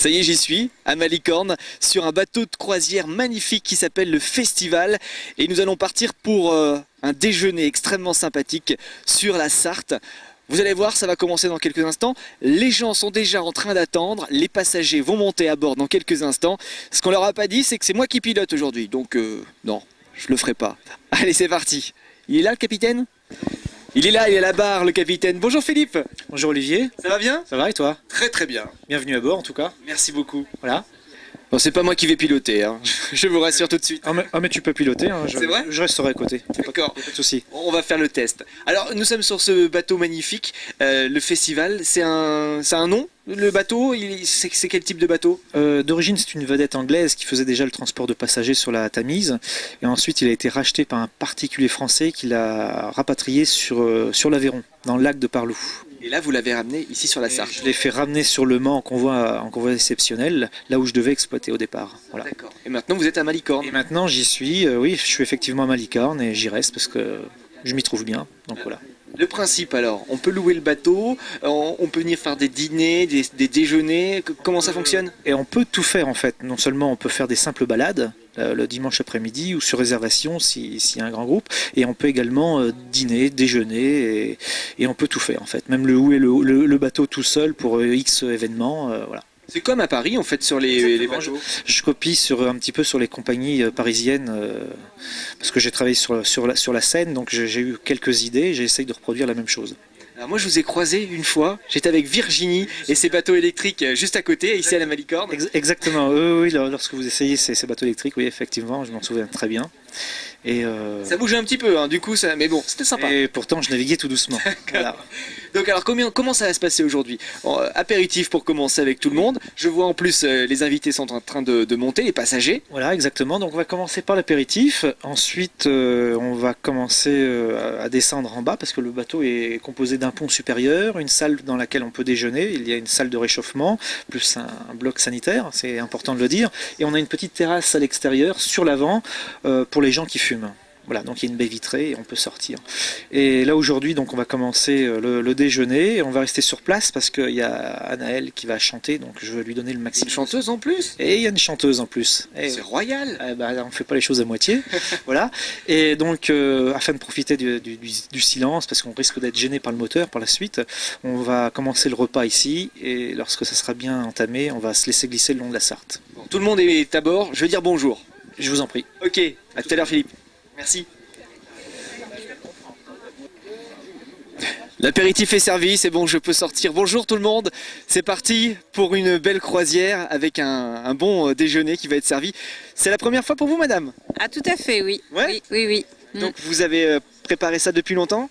Ça y est, j'y suis, à Malicorne, sur un bateau de croisière magnifique qui s'appelle le Festival. Et nous allons partir pour un déjeuner extrêmement sympathique sur la Sarthe. Vous allez voir, ça va commencer dans quelques instants. Les gens sont déjà en train d'attendre, les passagers vont monter à bord dans quelques instants. Ce qu'on leur a pas dit, c'est que c'est moi qui pilote aujourd'hui, donc non, je le ferai pas. Allez, c'est parti. Il est là, le capitaine ? Il est là, il est à la barre, le capitaine. Bonjour Philippe. Bonjour Olivier. Ça va bien ? Ça va et toi? Très très bien. Bienvenue à bord en tout cas. Merci beaucoup. Voilà. Bon, c'est pas moi qui vais piloter, hein. Je vous rassure tout de suite. Mais tu peux piloter, hein. C'est vrai ? Je resterai à côté. D'accord. Pas de soucis. On va faire le test. Alors, nous sommes sur ce bateau magnifique, le Festival. C'est un nom, le bateau ? C'est quel type de bateau ? D'origine, c'est une vedette anglaise qui faisait déjà le transport de passagers sur la Tamise. Et ensuite, il a été racheté par un particulier français qui l'a rapatrié sur l'Aveyron, dans le lac de Parlou. Et là, vous l'avez ramené ici sur la Sarthe. Je l'ai fait ramener sur le Mans en convoi exceptionnel, là où je devais exploiter au départ. Voilà. D'accord. Et maintenant, vous êtes à Malicorne. Et maintenant, j'y suis. Oui, je suis effectivement à Malicorne et j'y reste parce que je m'y trouve bien. Donc voilà. Le principe alors, on peut louer le bateau, on peut venir faire des dîners, des déjeuners, comment ça fonctionne ? Et on peut tout faire en fait. Non seulement on peut faire des simples balades le dimanche après-midi ou sur réservation s'il y a un grand groupe, et on peut également dîner, déjeuner, et on peut tout faire en fait. Même louer le bateau tout seul pour X événements, voilà. C'est comme à Paris en fait sur les bateaux. Je copie un petit peu sur les compagnies parisiennes parce que j'ai travaillé sur la Seine, donc j'ai eu quelques idées, j'essaye de reproduire la même chose. Alors moi je vous ai croisé une fois, j'étais avec Virginie et ses bateaux électriques juste à côté, ici à la Malicorne. Exactement, oui, lorsque vous essayez ces bateaux électriques, oui effectivement, je m'en souviens très bien. Et ça bougeait un petit peu, hein, du coup, mais bon, c'était sympa. Et pourtant, je naviguais tout doucement. Voilà. Donc alors, comment ça va se passer aujourd'hui ? Apéritif pour commencer avec tout le monde. Je vois en plus, les invités sont en train de monter, les passagers. Voilà, exactement. Donc on va commencer par l'apéritif. Ensuite, on va commencer à descendre en bas parce que le bateau est composé d'un pont supérieur, une salle dans laquelle on peut déjeuner. Il y a une salle de réchauffement, plus un bloc sanitaire, c'est important de le dire. Et on a une petite terrasse à l'extérieur, sur l'avant, pour les gens qui fument. Voilà, donc il y a une baie vitrée et on peut sortir. Et là aujourd'hui, donc on va commencer le déjeuner et on va rester sur place parce qu'il y a Anaëlle qui va chanter, donc je vais lui donner le maximum. Une chanteuse en plus ? Et il y a une chanteuse en plus. C'est royal. On ne fait pas les choses à moitié. Voilà. Et donc, afin de profiter du silence, parce qu'on risque d'être gêné par le moteur par la suite, on va commencer le repas ici et lorsque ça sera bien entamé, on va se laisser glisser le long de la Sarthe. Bon, tout le monde est à bord, je vais dire bonjour. Je vous en prie. Ok, à tout à l'heure Philippe. Merci. L'apéritif est servi, c'est bon, je peux sortir. Bonjour tout le monde, c'est parti pour une belle croisière avec un bon déjeuner qui va être servi. C'est la première fois pour vous, madame ? Ah, tout à fait, oui. Ouais ? Oui. Donc vous avez préparé ça depuis longtemps ?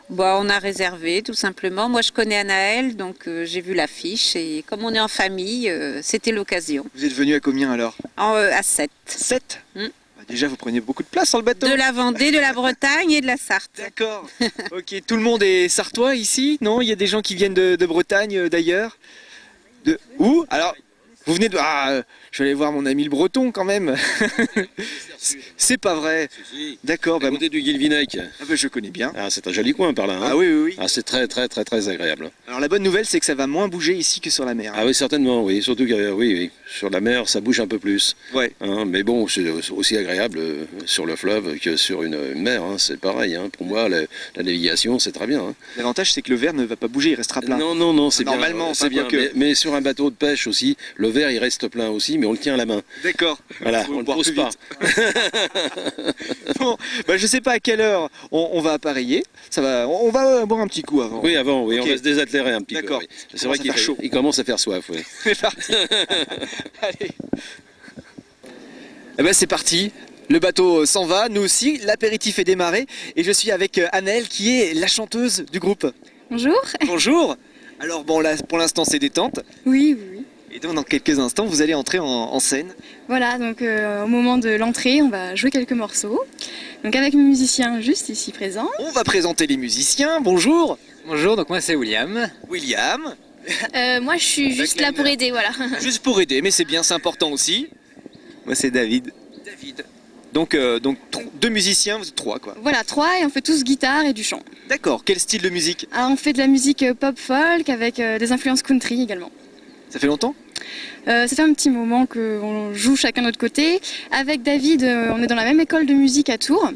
Bon, on a réservé tout simplement. Moi, je connais Anaëlle, donc j'ai vu l'affiche et comme on est en famille, c'était l'occasion. Vous êtes venu à combien alors ? À 7. 7 ? Déjà, vous preniez beaucoup de place sur le bateau. De la Vendée, de la Bretagne et de la Sarthe. D'accord. Ok, tout le monde est sartois ici ? Non, il y a des gens qui viennent de Bretagne d'ailleurs ? De où ? Alors, vous venez de... Ah, je vais aller voir mon ami le breton quand même. C'est pas vrai. D'accord. À côté du Guilvinec. Ah bah, je connais bien. Ah, c'est un joli coin par là. Hein. Ah oui. Ah, c'est très agréable. Alors la bonne nouvelle, c'est que ça va moins bouger ici que sur la mer. Ah oui, certainement, oui. Surtout que oui. Sur la mer, ça bouge un peu plus. Ouais. Hein, mais bon, c'est aussi agréable sur le fleuve que sur une mer. Hein. C'est pareil. Hein. Pour moi, la navigation, c'est très bien. Hein. L'avantage, c'est que le verre ne va pas bouger, il restera plein. Non, c'est bien. Normalement, c'est bien. Mais sur un bateau de pêche aussi, le verre, il reste plein aussi, mais on le tient à la main. D'accord. Voilà, on ne le pose pas. Bon, bah, je sais pas à quelle heure on va appareiller. On va boire un petit coup avant. Oui, avant, oui, Okay. on va se désaltérer un petit peu. D'accord. Oui. C'est vrai qu'il commence à faire soif. Oui. C'est parti. Allez. Eh ben, c'est parti. Le bateau s'en va, nous aussi. L'apéritif est démarré. Et je suis avec Anaëlle qui est la chanteuse du groupe. Bonjour. Bonjour. Alors bon, là, pour l'instant, c'est détente. Oui. Et donc, dans quelques instants, vous allez entrer en scène. Voilà, donc au moment de l'entrée, on va jouer quelques morceaux. Donc avec mes musiciens juste ici présents. On va présenter les musiciens. Bonjour. Bonjour, donc moi c'est William. William. Moi je suis juste là pour aider, voilà. Juste pour aider, mais c'est bien, c'est important aussi. Moi c'est David. Donc deux musiciens, vous êtes trois quoi. Voilà, 3 et on fait tous guitare et du chant. D'accord, quel style de musique ? Alors on fait de la musique pop folk avec des influences country également. Ça fait longtemps ? Ça fait un petit moment qu'on joue chacun de notre côté. Avec David, on est dans la même école de musique à Tours.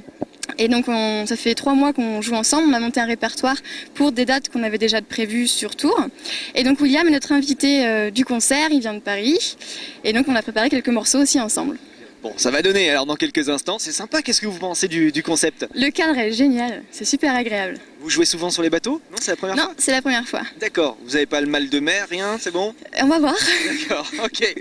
Et donc ça fait 3 mois qu'on joue ensemble, on a monté un répertoire pour des dates qu'on avait déjà prévues sur Tours. Et donc William est notre invité du concert, il vient de Paris. Et donc on a préparé quelques morceaux aussi ensemble. Bon, ça va donner alors dans quelques instants. C'est sympa, qu'est-ce que vous pensez du concept? Le cadre est génial, c'est super agréable. Vous jouez souvent sur les bateaux? Non, c'est la première fois? Non, c'est la première fois. D'accord, vous n'avez pas le mal de mer, rien, c'est bon? On va voir. D'accord, ok.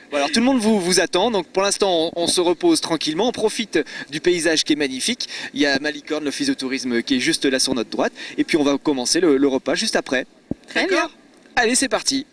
Bon, alors tout le monde vous attend, donc pour l'instant on se repose tranquillement, on profite du paysage qui est magnifique. Il y a Malicorne, l'office de tourisme qui est juste là sur notre droite, et puis on va commencer le repas juste après. Très bien. Allez, c'est parti.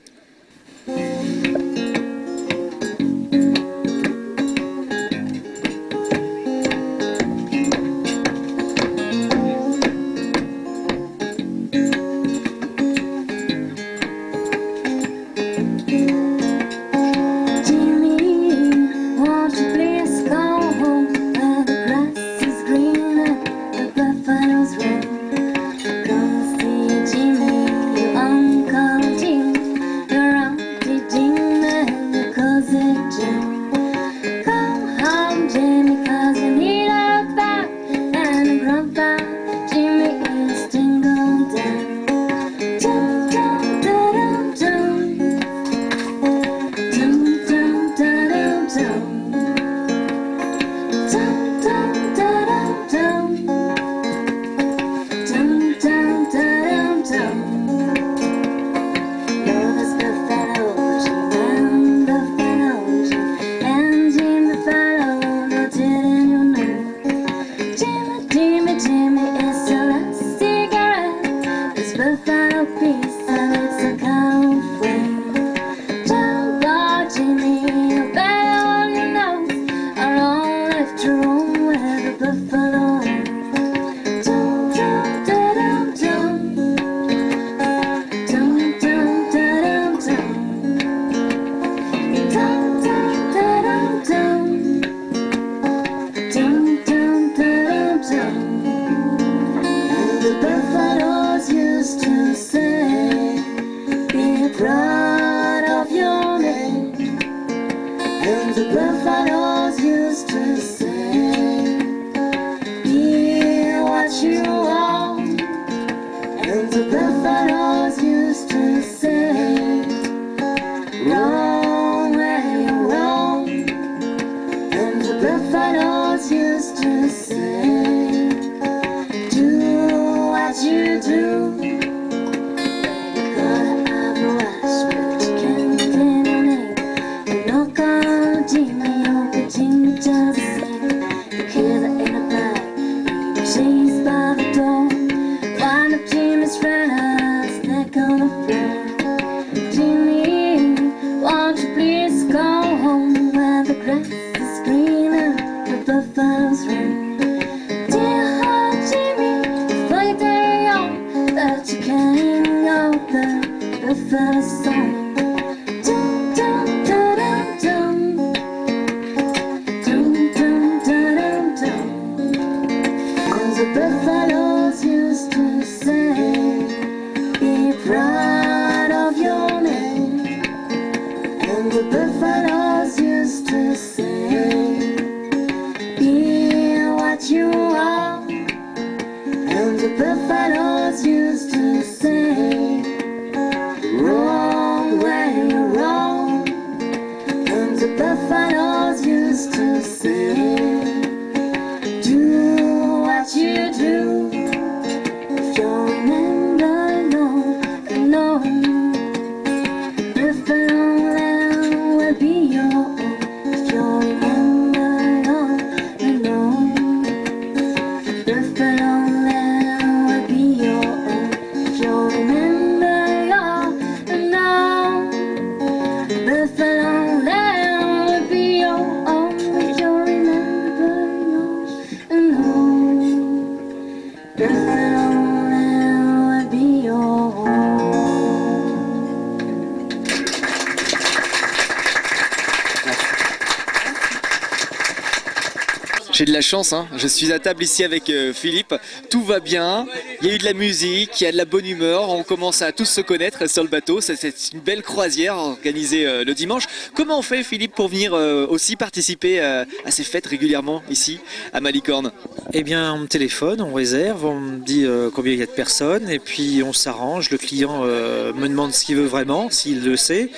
J'ai de la chance, hein. Je suis à table ici avec Philippe, tout va bien, il y a eu de la musique, il y a de la bonne humeur, on commence à tous se connaître sur le bateau, c'est une belle croisière organisée le dimanche. Comment on fait Philippe pour venir aussi participer à ces fêtes régulièrement ici à Malicorne? Eh bien, on me téléphone, on réserve, on me dit combien il y a de personnes, et puis on s'arrange. Le client me demande ce qu'il veut vraiment, s'il le sait,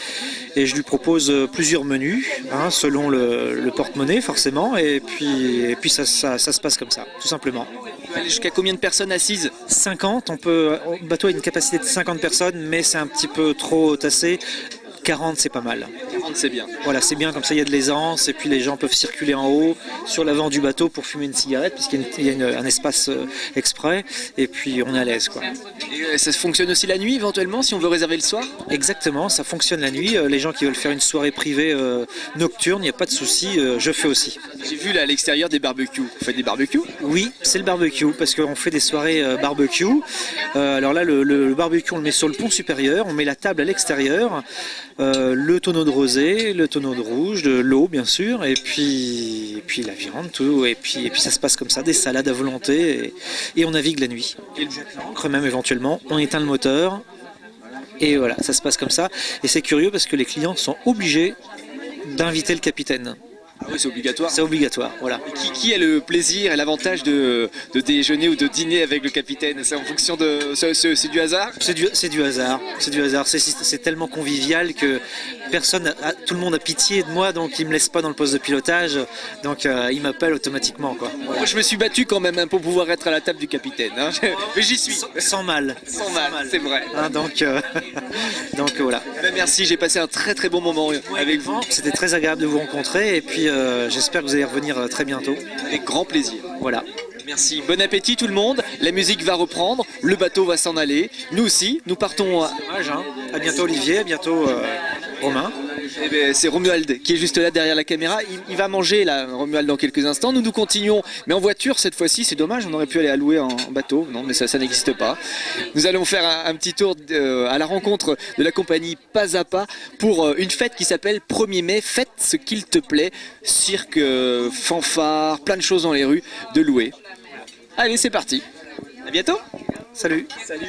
et je lui propose plusieurs menus, hein, selon le porte-monnaie forcément, et puis ça se passe comme ça, tout simplement. On peut aller jusqu'à combien de personnes assises? 50, le bateau a une capacité de 50 personnes, mais c'est un petit peu trop tassé. 40, c'est pas mal. 40, c'est bien. Voilà, c'est bien, comme ça il y a de l'aisance et puis les gens peuvent circuler en haut sur l'avant du bateau pour fumer une cigarette puisqu'il y a un espace exprès et puis on est à l'aise, quoi. Et ça fonctionne aussi la nuit éventuellement si on veut réserver le soir? Exactement, ça fonctionne la nuit. Les gens qui veulent faire une soirée privée nocturne, il n'y a pas de souci, je fais aussi. J'ai vu là à l'extérieur des barbecues. Vous faites des barbecues? Oui, c'est le barbecue parce qu'on fait des soirées barbecue. Alors là, le barbecue, on le met sur le pont supérieur, on met la table à l'extérieur. Le tonneau de rosé, le tonneau de rouge, de l'eau bien sûr, et puis la viande, tout, et puis ça se passe comme ça, des salades à volonté, et on navigue la nuit. Et le jet l'ancre même éventuellement, on éteint le moteur, et voilà, ça se passe comme ça. Et c'est curieux parce que les clients sont obligés d'inviter le capitaine. Ah oui, c'est obligatoire. C'est obligatoire, voilà. Et qui a le plaisir et l'avantage de déjeuner ou de dîner avec le capitaine? C'est en fonction de... C'est du hasard? C'est du hasard. C'est du hasard. C'est tellement convivial que tout le monde a pitié de moi, donc il me laisse pas dans le poste de pilotage. Donc il m'appelle automatiquement, quoi. Voilà. Moi, je me suis battu quand même pour pouvoir être à la table du capitaine. Hein. Mais j'y suis. Sans mal. Sans mal, c'est vrai. Hein, donc voilà. Ben, merci, j'ai passé un très très bon moment avec vous. C'était très agréable de vous rencontrer et puis j'espère que vous allez revenir très bientôt. Avec grand plaisir. Voilà. Merci, bon appétit tout le monde, la musique va reprendre, le bateau va s'en aller, nous aussi, nous partons... Dommage, hein. À bientôt Olivier, à bientôt Romain. Eh ben, c'est Romuald qui est juste là derrière la caméra, il va manger là, Romuald dans quelques instants, nous continuons, mais en voiture cette fois-ci, c'est dommage, on aurait pu aller à louer en bateau, non mais ça n'existe pas. Nous allons faire un petit tour à la rencontre de la compagnie Pas à Pas pour une fête qui s'appelle 1er mai, fête ce qu'il te plaît, cirque, fanfare, plein de choses dans les rues de louer. Allez, c'est parti. À bientôt. Salut. Salut.